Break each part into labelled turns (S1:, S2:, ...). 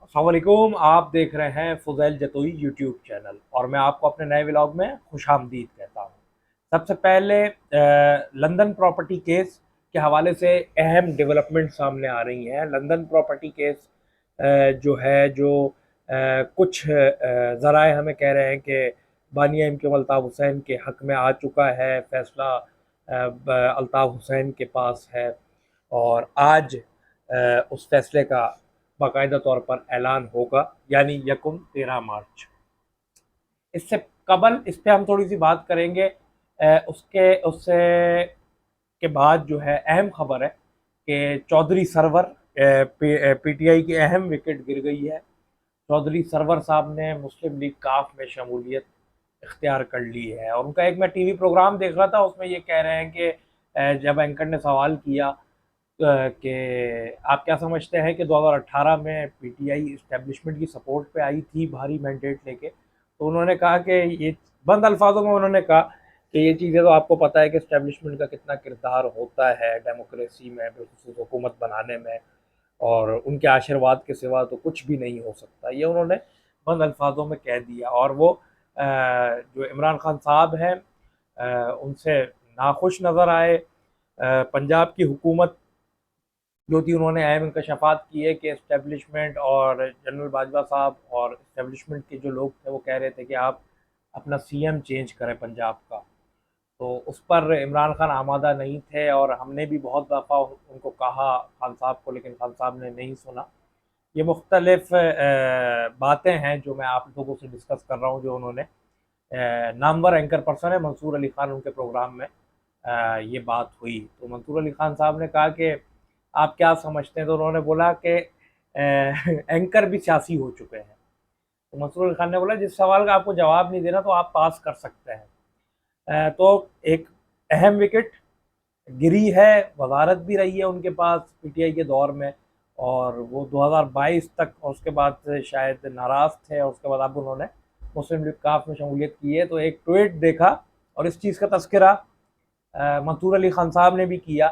S1: अस्सलाम वालेकुम। आप देख रहे हैं फुज़ैल जतोई यूट्यूब चैनल और मैं आपको अपने नए व्लॉग में खुशामदीद कहता हूँ। सबसे पहले लंदन प्रॉपर्टी केस के हवाले से अहम डेवलपमेंट सामने आ रही हैं। लंदन प्रॉपर्टी केस जो है जो कुछ ज़राए हमें कह रहे हैं कि बानिया इनकम अल्ताफ़ हुसैन के हक़ में आ चुका है, फ़ैसला अल्ताफ़ हुसैन के पास है और आज उस फैसले का बाकायदा तौर पर ऐलान होगा, यानी यकुम 13 मार्च। इससे कबल इस पे हम थोड़ी सी बात करेंगे। उसके उससे के बाद जो है अहम खबर है कि चौधरी सरवर पीटीआई की अहम विकेट गिर गई है। चौधरी सरवर साहब ने मुस्लिम लीग काफ में शमूलियत इख्तियार कर ली है और उनका एक मैं टीवी प्रोग्राम देख रहा था, उसमें ये कह रहे हैं कि जब एंकर ने सवाल किया कि आप क्या समझते हैं कि 2018 में पीटीआई इस्टेब्लिशमेंट की सपोर्ट पे आई थी भारी मैंडेट लेके, तो उन्होंने कहा कि ये बंद अल्फाजों में उन्होंने कहा कि ये चीज़ें तो आपको पता है कि इस्टेब्लिशमेंट का कितना किरदार होता है डेमोक्रेसी में, बिलखुसूस हुकूमत बनाने में, और उनके आशीर्वाद के सिवा तो कुछ भी नहीं हो सकता। ये उन्होंने बंद अल्फाजों में कह दिया और वो जो इमरान खान साहब हैं उनसे नाखुश नज़र आए। पंजाब की हुकूमत जो थी उन्होंने अहम इंकशाफात किए कि इस्टेब्लिशमेंट और जनरल बाजवा साहब और इस्टेब्लिशमेंट के जो लोग थे वो कह रहे थे कि आप अपना सीएम चेंज करें पंजाब का, तो उस पर इमरान खान आमादा नहीं थे और हमने भी बहुत दफ़ा उनको कहा खान साहब को, लेकिन खान साहब ने नहीं सुना। ये मुख्तलिफ बातें हैं जो मैं आप लोगों से डिस्कस कर रहा हूँ, जो उन्होंने नामवर एंकर पर्सन है मंसूर अली खान, उनके प्रोग्राम में ये बात हुई। तो मंसूर अली खान साहब ने कहा कि आप क्या समझते हैं, तो उन्होंने बोला कि एंकर भी सियासी हो चुके हैं। तो मंसूर अली खान ने बोला जिस सवाल का आपको जवाब नहीं देना तो आप पास कर सकते हैं। तो एक अहम विकेट गिरी है, वजारत भी रही है उनके पास पीटीआई के दौर में, और वो 2022 तक और उसके बाद से शायद नाराज़ थे और उसके बाद अब उन्होंने मुस्लिम लीग काफ में शमूलियत की है। तो एक ट्वीट देखा और इस चीज़ का तस्करा मंसूर अली खान साहब ने भी किया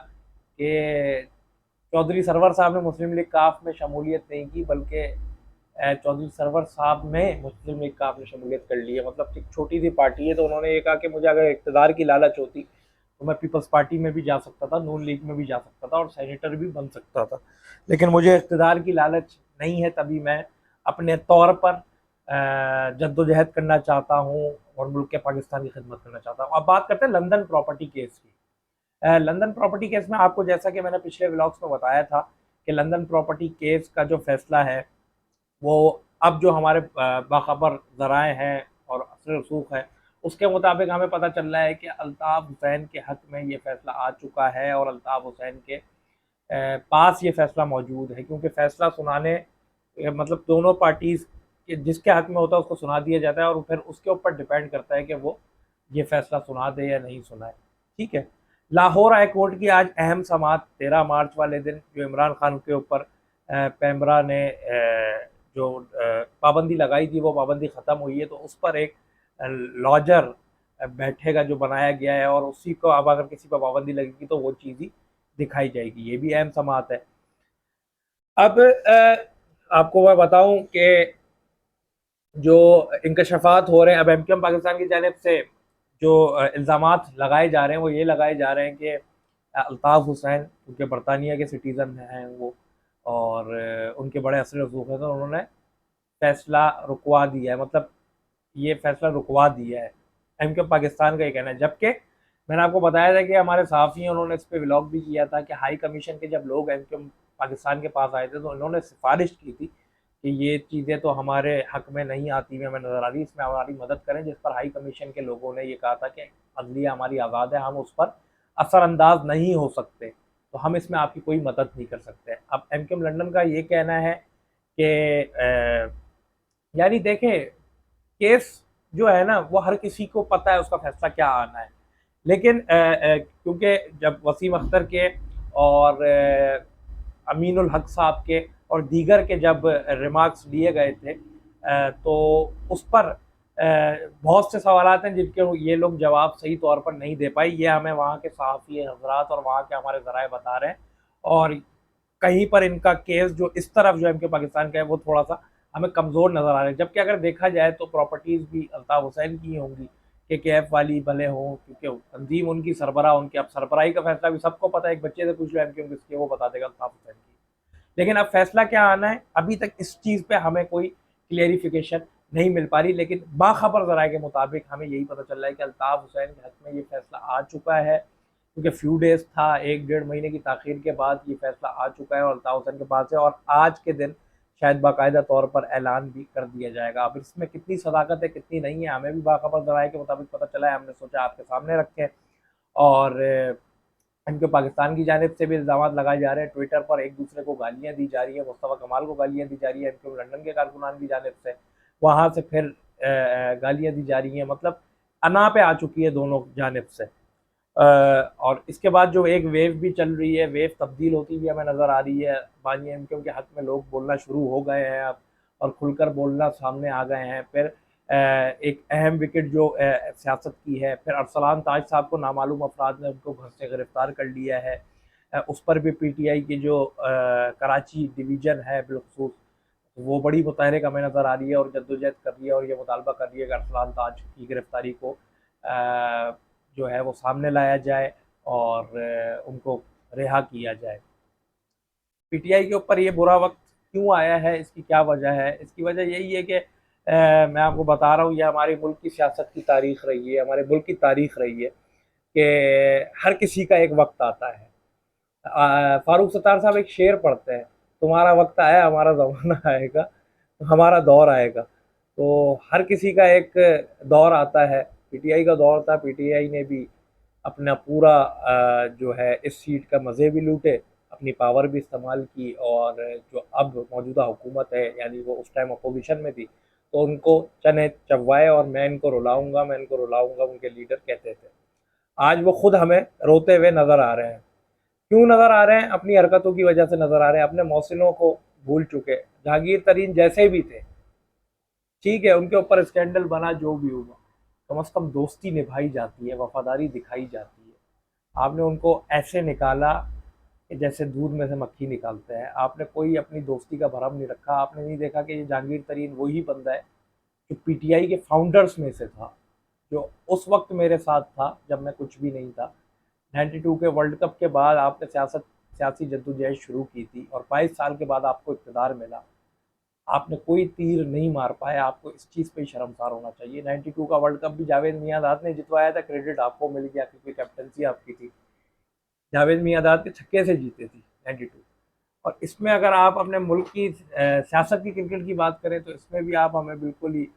S1: कि चौधरी सरवर साहब ने मुस्लिम लीग काफ में शमूलियत नहीं की, बल्कि चौधरी सरवर साहब ने मुस्लिम लीग काफ में शमूलियत कर ली है। मतलब एक छोटी सी पार्टी है, तो उन्होंने ये कहा कि मुझे अगर इक़्तिदार की लालच होती तो मैं पीपल्स पार्टी में भी जा सकता था, नून लीग में भी जा सकता था और सेनेटर भी बन सकता था, लेकिन मुझे इक़्तिदार की लालच नहीं है, तभी मैं अपने तौर पर जद्दोजहद करना चाहता हूँ और मुल्क के पाकिस्तान की खिदमत करना चाहता हूँ। अब बात करते हैं लंदन प्रॉपर्टी केस की। लंदन प्रॉपर्टी केस में आपको, जैसा कि मैंने पिछले व्लॉग्स में बताया था, कि लंदन प्रॉपर्टी केस का जो फैसला है वो अब जो हमारे बाखबर ज़राए हैं और असर रसूख है उसके मुताबिक हमें पता चल रहा है कि अल्ताफ़ हुसैन के हक़ में ये फ़ैसला आ चुका है और अल्ताफ़ हुसैन के पास ये फ़ैसला मौजूद है, क्योंकि फ़ैसला सुनाने मतलब दोनों पार्टीज़ के जिसके हक़ में होता है उसको सुना दिया जाता है और फिर उसके ऊपर डिपेंड करता है कि वो ये फ़ैसला सुना दे या नहीं सुनाए। ठीक है। लाहौर हाई कोर्ट की आज अहम समाअत 13 मार्च वाले दिन, जो इमरान खान के ऊपर पैमरा ने जो पाबंदी लगाई थी वो पाबंदी ख़त्म हुई है, तो उस पर एक लॉजर बैठेगा जो बनाया गया है और उसी को अब अगर किसी पर पाबंदी लगेगी तो वो चीज़ ही दिखाई जाएगी। ये भी अहम समाअत है। अब आपको मैं बताऊं कि जो इंकशाफात हो रहे हैं अब एमक्यूएम पाकिस्तान की जानिब से, जो इल्ज़ामात लगाए जा रहे हैं वो ये लगाए जा रहे हैं कि अल्ताफ़ हुसैन, क्योंकि बरतानिया के सिटीज़न हैं वो और उनके बड़े असर रसूख हैं, तो उन्होंने फ़ैसला रुकवा दिया है। मतलब ये फ़ैसला रुकवा दिया है, एमक्यूएम पाकिस्तान का ये कहना है। जबकि मैंने आपको बताया था कि हमारे सहाफ़ी हैं, उन्होंने इस पे व्लॉग भी किया था कि हाई कमीशन के जब लोग एमक्यूएम पाकिस्तान के पास आए थे तो उन्होंने सिफारिश की थी कि ये चीज़ें तो हमारे हक़ में नहीं आती हुई हमें नज़र आ रही, इसमें हमारी मदद करें, जिस पर हाई कमीशन के लोगों ने ये कहा था कि अदलिया हमारी आज़ाद है, हम उस पर असरअंदाज नहीं हो सकते, तो हम इसमें आपकी कोई मदद नहीं कर सकते। अब एमक्यूएम लंदन का ये कहना है कि यानी देखें, केस जो है ना वो हर किसी को पता है उसका फैसला क्या आना है, लेकिन क्योंकि जब वसीम अख्तर के और अमीनुल हक साहब के और दीगर के जब रिमार्क्स लिए गए थे तो उस पर बहुत से सवालात हैं जिनके ये लोग जवाब सही तौर पर नहीं दे पाए। ये हमें वहाँ के सहाफ़ी हजरात और वहाँ के हमारे ज़राए बता रहे हैं। और कहीं पर इनका केस जो इस तरफ जो एम के पाकिस्तान का है वो थोड़ा सा हमें कमज़ोर नज़र आ रहा है, जबकि अगर देखा जाए तो प्रॉपर्टीज़ भी अल्ताफ़ हुसैन की होंगी, KKF वाली भले हों, क्योंकि तंजीम उनकी सरबराह उनकी, अब सरबराही का फैसला भी सबको पता है, एक बच्चे से पूछ लो MKM किसकी है वो बता देगा अल्ताफ़ हुसैन की। लेकिन अब फैसला क्या आना है, अभी तक इस चीज़ पे हमें कोई क्लियरिफिकेशन नहीं मिल पा रही, लेकिन बाखबर ज़राए के मुताबिक हमें यही पता चल रहा है कि अल्ताफ़ हुसैन के हक में ये फैसला आ चुका है, क्योंकि फ्यू डेज़ था, 1 डेढ़ महीने की ताख़ीर के बाद ये फैसला आ चुका है और अल्ताफ़ हुसैन के पास है, और आज के दिन शायद बाकायदा तौर पर ऐलान भी कर दिया जाएगा। अब इसमें कितनी सदाकत है कितनी नहीं है हमें भी बाखबर ज़राए के मुताबिक पता चला है, हमने सोचा आपके सामने रखें। और इनके पाकिस्तान की जानिब से भी इल्ज़ामात लगाए जा रहे हैं, ट्विटर पर एक दूसरे को गालियाँ दी जा रही हैं, मुस्तफ़ा कमाल को गालियाँ दी जा रही हैं, इनके लंदन के कारकुनान की जानिब से, वहाँ से फिर गालियाँ दी जा रही हैं, मतलब अना पे आ चुकी है दोनों जानिब से। और इसके बाद जो एक वेव भी चल रही है, वेव तब्दील होती हुई हमें नज़र आ रही है, बानी एमकेएम के हक़ में लोग बोलना शुरू हो गए हैं अब, और खुलकर बोलना सामने आ गए हैं। फिर एक अहम विकेट जो सियासत की है, फिर अरसलान ताज साहब को नामालूम अफराद ने उनको घर से गिरफ़्तार कर लिया है, उस पर भी PTI की जो कराची डिवीज़न है बिलखसूस, वो बड़ी मुतहरिक हमें नज़र आ रही है और जद्दोजहद कर रही है और ये मुतालबा कर रही है कि अरसलान ताज की गिरफ़्तारी को जो है वो सामने लाया जाए और उनको रिहा किया जाए। PTI के ऊपर ये बुरा वक्त क्यों आया है, इसकी क्या वजह है? इसकी वजह यही है कि मैं आपको बता रहा हूँ, ये हमारे मुल्क की सियासत की तारीख रही है, हमारे मुल्क की तारीख रही है कि हर किसी का एक वक्त आता है। फारूक सत्तार साहब एक शेर पढ़ते हैं, तुम्हारा वक्त आया हमारा ज़माना आएगा, तो हमारा दौर आएगा। तो हर किसी का एक दौर आता है, PTI का दौर था, PTI ने भी अपना पूरा जो है इस सीट का मज़े भी लूटे, अपनी पावर भी इस्तेमाल की, और जो अब मौजूदा हुकूमत है, यानी वो उस टाइम अपोजिशन में थी, तो उनको चने चबवाए और मैं इनको रुलाऊंगा, मैं इनको रुलाऊंगा, उनके लीडर कहते थे। आज वो खुद हमें रोते हुए नज़र आ रहे हैं। क्यों नज़र आ रहे हैं? अपनी हरकतों की वजह से नज़र आ रहे हैं, अपने मौसिलों को भूल चुके। जहांगीर तरीन जैसे भी थे, ठीक है, उनके ऊपर स्कैंडल बना, जो भी हुआ, कम से कम दोस्ती निभाई जाती है, वफादारी दिखाई जाती है। आपने उनको ऐसे निकाला कि जैसे दूध में से मक्खी निकालते हैं, आपने कोई अपनी दोस्ती का भरम नहीं रखा, आपने नहीं देखा कि ये जहांगीर तरीन वही बंदा है जो PTI के फाउंडर्स में से था, जो उस वक्त मेरे साथ था जब मैं कुछ भी नहीं था। 92 के वर्ल्ड कप के बाद आपने सियासी जद्दोजहद शुरू की थी और 22 साल के बाद आपको इक़्तिदार मिला, आपने कोई तीर नहीं मार पाए, आपको इस चीज़ पे शर्मसार होना चाहिए। 92 का वर्ल्ड कप भी जावेद मियांदाद ने जितवाया था, क्रेडिट आपको मिल गया क्योंकि कैप्टनसी आपकी थी। जावेद मियांदाद के छक्के से जीते थी 92। और इसमें अगर आप अपने मुल्क की सियासत की, क्रिकेट की बात करें, तो इसमें भी आप हमें बिल्कुल ही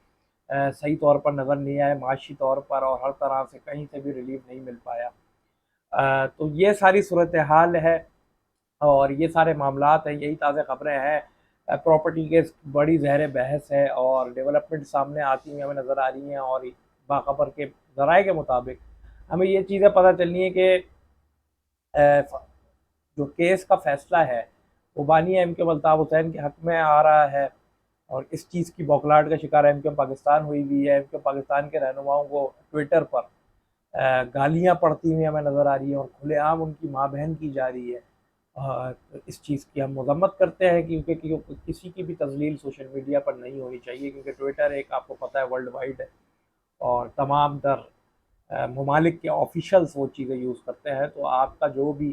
S1: सही तौर पर नज़र नहीं आए, माशी तौर पर और हर तरह से कहीं से भी रिलीफ नहीं मिल पाया। तो ये सारी सूरत हाल है और ये सारे मामलात हैं, यही ताज़ा ख़बरें हैं। प्रॉपर्टी के बड़ी ज़हर बहस है और डेवलपमेंट सामने आती हुई हमें नज़र आ रही हैं, और बाखबर के ज़राए के मुताबिक हमें ये चीज़ें पता चलनी है कि जो केस का फ़ैसला है वो बानी MKM अल्ताफ़ हुसैन के हक़ में आ रहा है, और इस चीज़ की बौखलाहट का शिकार MKM पाकिस्तान हुई हुई है। MKM पाकिस्तान के रहनुमाओं को ट्विटर पर गालियाँ पड़ती हुई हमें नज़र आ रही हैं और खुलेआम उनकी माँ बहन की जा रही है। तो इस चीज़ की हम मज़म्मत करते हैं, क्योंकि किसी की भी तज़लील सोशल मीडिया पर नहीं होनी चाहिए, क्योंकि ट्विटर एक आपको पता है वर्ल्ड वाइड है और तमाम तर ममालिक के ऑफिशल्स वो चीज़ें यूज़ करते हैं। तो आपका जो भी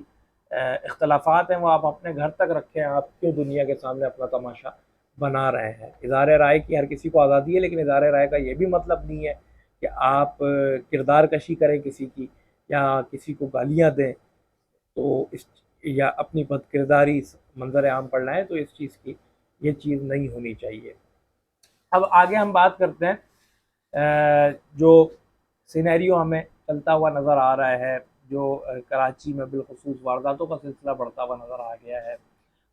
S1: इख्तलाफात हैं वो आप अपने घर तक रखें, आप क्यों दुनिया के सामने अपना तमाशा बना रहे हैं। इज़हार राय की हर किसी को आज़ादी है, लेकिन इज़हार राय का ये भी मतलब नहीं है कि आप किरदार कशी करें किसी की, या किसी को गालियाँ दें, तो इस या अपनी बदकिरदारी मंजर आम पर लाएँ, तो इस चीज़ की ये चीज़ नहीं होनी चाहिए। अब आगे हम बात करते हैं जो सिनेरियो हमें चलता हुआ नज़र आ रहा है, जो कराची में बिलखुसूस वारदातों का सिलसिला बढ़ता हुआ नज़र आ गया है।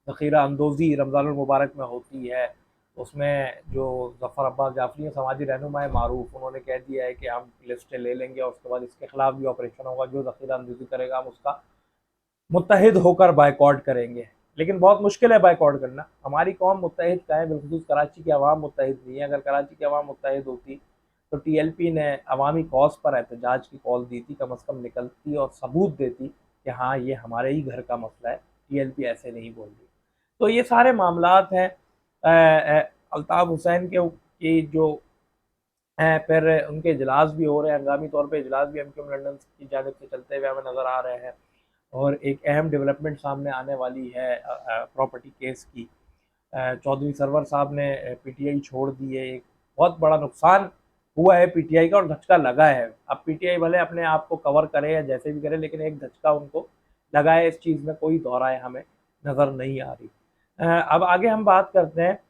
S1: ज़ख़ीरा अंदोज़ी रमज़ानुल मुबारक में होती है, उसमें जो ज़फ़र अब्बास जाफ़री हैं, समाजी रहनुमा मारूफ, उन्होंने कह दिया है कि हम लिस्टें ले लेंगे और उसके बाद इसके ख़िलाफ़ भी ऑपरेशन होगा, जो ज़ख़ीरा अंदोज़ी करेगा हम उसका मुत्तहिद होकर बायकॉट करेंगे। लेकिन बहुत मुश्किल है बायकॉट करना, हमारी कौम मुत्तहिद का है, बिलखुसूस कराची की आवाम मुत्तहिद नहीं है। अगर कराची की आवाम मुत्तहिद होती तो TLP ने अवामी कॉज पर एहतजाज की कॉल दी थी, कम अज़ कम निकलती और सबूत देती कि हाँ ये हमारे ही घर का मसला है। TLP ऐसे नहीं बोल रही। तो ये सारे मामलात हैं अल्ताफ़ हुसैन के जो हैं, फिर उनके इजलास भी हो रहे हैं, हंगामी तौर पे इजलास भी MQM लंदन की जानिब से चलते हुए हमें नज़र आ रहे हैं। और एक अहम डेवलपमेंट सामने आने वाली है प्रॉपर्टी केस की। चौधरी सरवर साहब ने PTI छोड़ दी है। एक बहुत बड़ा नुकसान हुआ है PTI का और धचका लगा है। अब PTI भले अपने आप को कवर करे या जैसे भी करे, लेकिन एक धचका उनको लगा है। इस चीज़ में कोई दौराय हमें नज़र नहीं आ रही। अब आगे हम बात करते हैं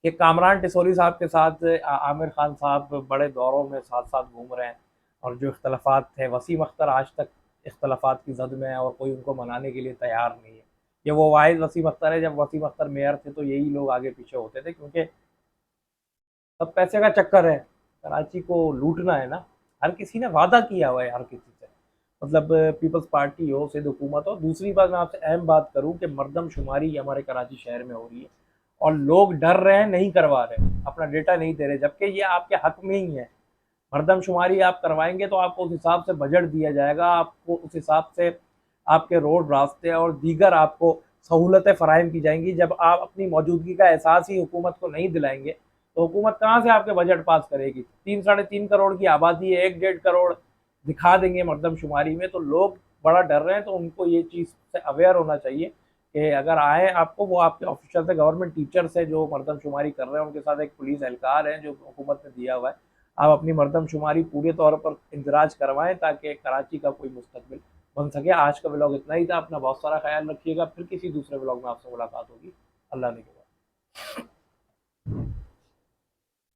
S1: कि कामरान टिसोरी साहब के साथ आमिर खान साहब बड़े दौरों में साथ साथ घूम रहे हैं, और जो इख्तलाफात थे, वसीम अख्तर आज तक इख्तलाफात की जद में है और कोई उनको मनाने के लिए तैयार नहीं है। ये वो वाहिद वसीम अख्तर है, जब वसीम अख्तर मेयर थे तो यही लोग आगे पीछे होते थे, क्योंकि सब पैसे का चक्कर है, कराची को लूटना है ना। हर किसी ने वादा किया हुआ है हर किसी से, मतलब पीपल्स पार्टी हो, सिंध हुकूमत हो। दूसरी बात मैं आपसे अहम बात करूं कि मरदमशुमारी हमारे कराची शहर में हो रही है और लोग डर रहे हैं, नहीं करवा रहे, अपना डेटा नहीं दे रहे, जबकि ये आपके हक में ही है। मरदमशुमारी आप करवाएंगे तो आपको उस हिसाब से बजट दिया जाएगा, आपको उस हिसाब से आपके रोड, रास्ते और दीगर आपको सहूलतें फ़राहम की जाएंगी। जब आप अपनी मौजूदगी का एहसास ही हुकूमत को नहीं दिलाएंगे तो हुकूमत कहाँ से आपके बजट पास करेगी। 3-3.5 करोड़ की आबादी है, 1-1.5 करोड़ दिखा देंगे मरदमशुमारी में, तो लोग बड़ा डर रहे हैं। तो उनको ये चीज़ से अवेयर होना चाहिए कि अगर आए आपको, वो आपके ऑफिसर्स है, गवर्नमेंट टीचर्स है जो मरदमशुमारी कर रहे हैं, उनके साथ एक पुलिस एहलकार है जो हुकूमत ने दिया हुआ है। आप अपनी मरदमशुमारी पूरे तौर पर इंदराज करवाएं ताकि कराची का कोई मुस्तकबिल बन सके। आज का व्लॉग इतना ही था। अपना बहुत सारा ख्याल रखिएगा। फिर किसी दूसरे व्लॉग में आपसे मुलाकात होगी। अल्लाह ने के बाद।